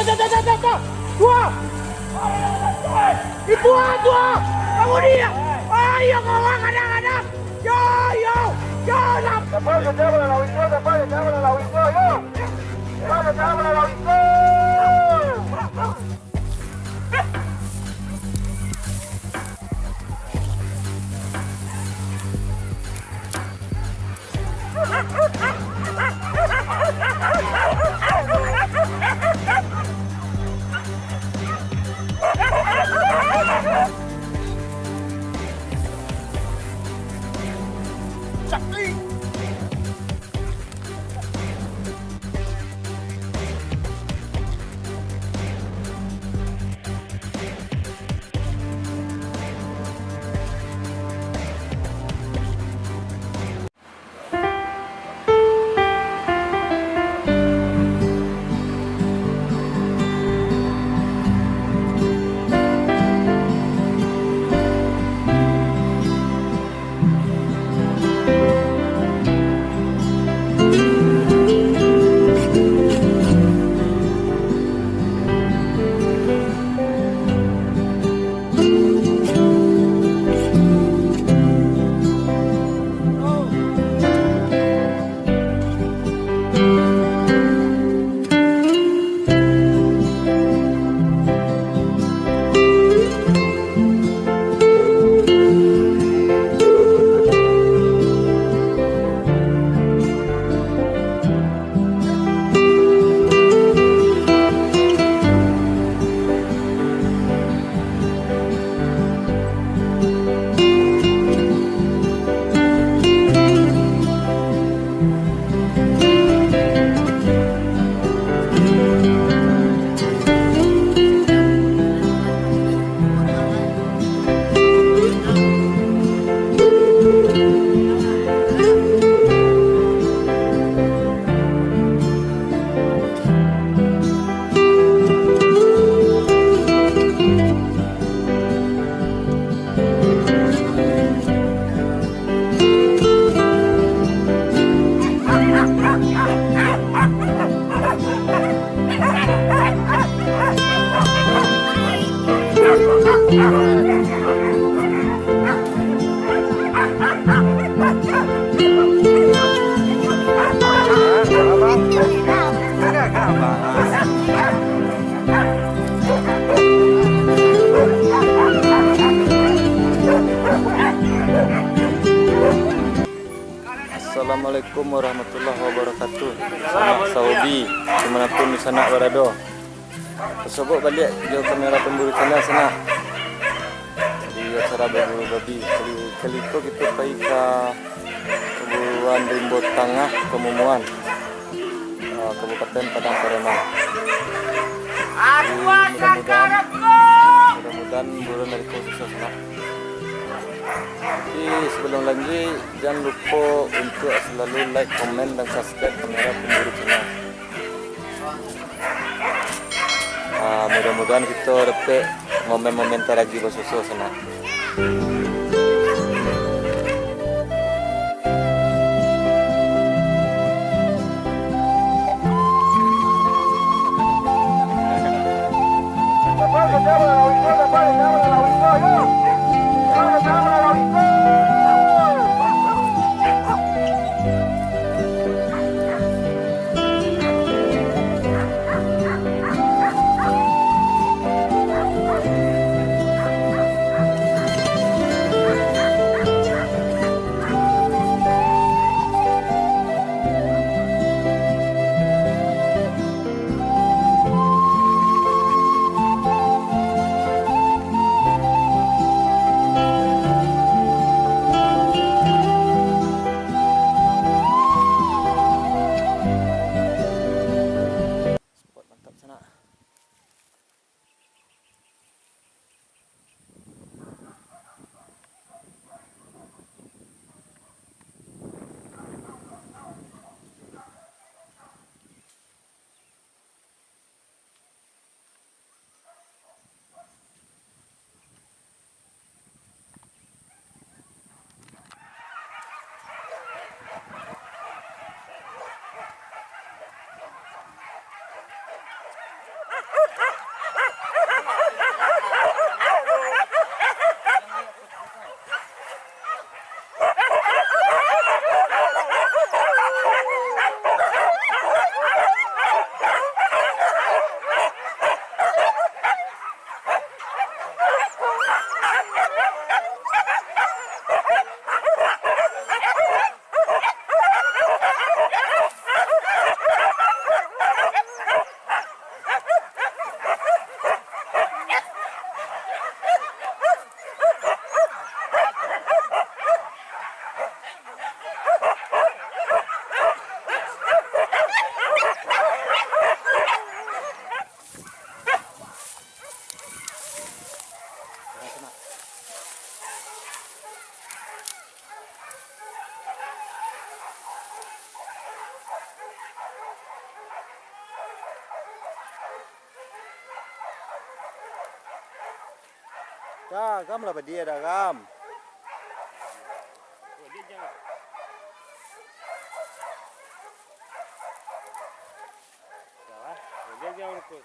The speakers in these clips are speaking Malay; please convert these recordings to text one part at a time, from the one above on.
Tua! Tua! Bangun dia! Ayo kawan, kadang-kadang! Yo! Dapat, jangan lalawin ko! Yo! Jangan lalawin ko! Assalamualaikum warahmatullahi wabarakatuh. Selamat Saudi dimanapun di sana berada. Tersebut balik jauh kamera pemburu sana sana. Di acara berburu babi kali itu kita pergi ke Perburuan Rimbo Tengah Kemumuan, Kabupaten Padang Pariaman. Mudah-mudahan buruan dari khusus sana. Jadi sebelum lanjut jangan lupa untuk selalu like, komen, dan subscribe kamera pemburu channel. Mudah-mudahan kita dapat momen-momen lagi bersusul sana. Dagam lah dia dagam. Dia jangan. Salah. Dia jangan ikut.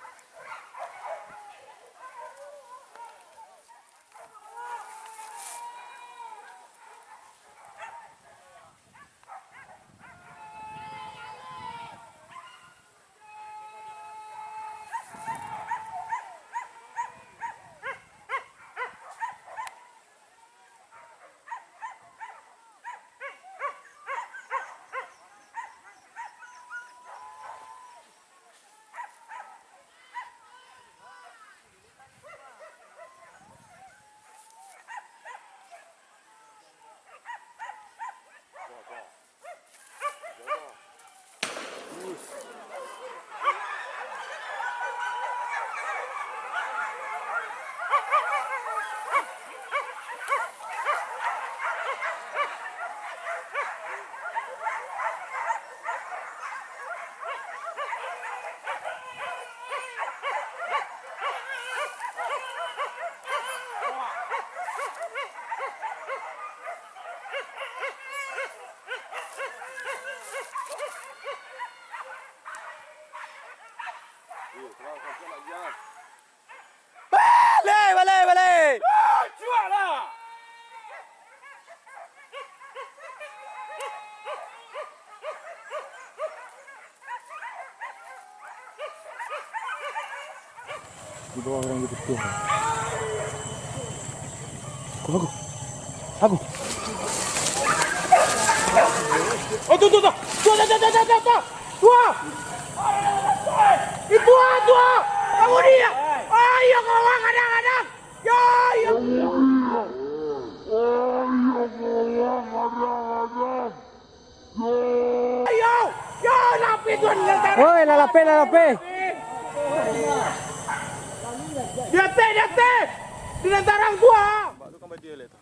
Balik. Jual lah. Di bawah orang gitu tuh. Aku. Oh tuh. Tua. Itu tua. Kamu dia. Ayo kawan kadang-kadang. Yo. Yo, lapis tuan lantaran. Woi, lalape. Dia teh. Di lantaran gua. Mbak tu kan dia tu.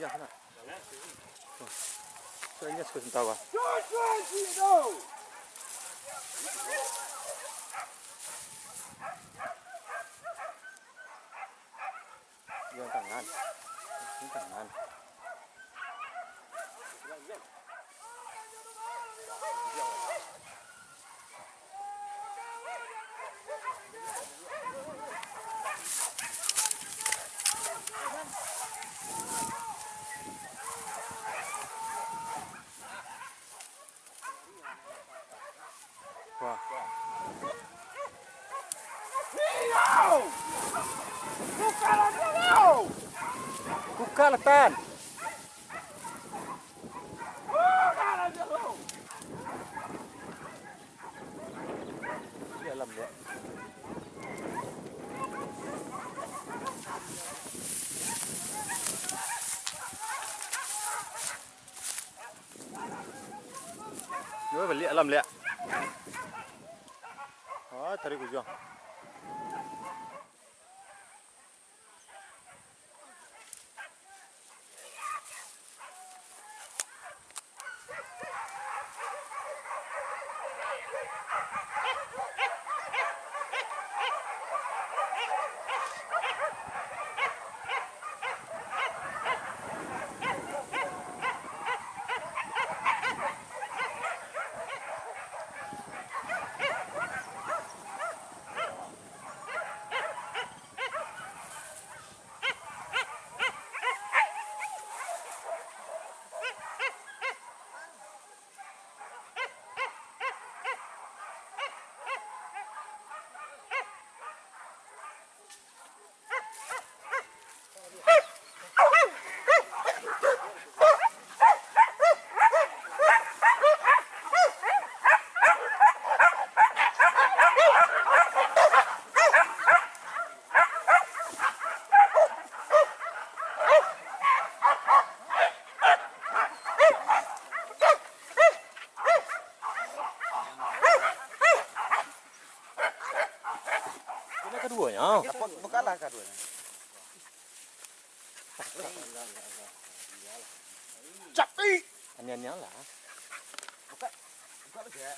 Ya, sana. Saya ingat sebentar. Yang tangan. Ini tangan. Wah. Buka lah tan. Di alam dia. Dua balik alam dia. Tarik ujung. keduanya. Bukalah kaduanya. Capi. Aneh-aneh lah. Buka lagi ya.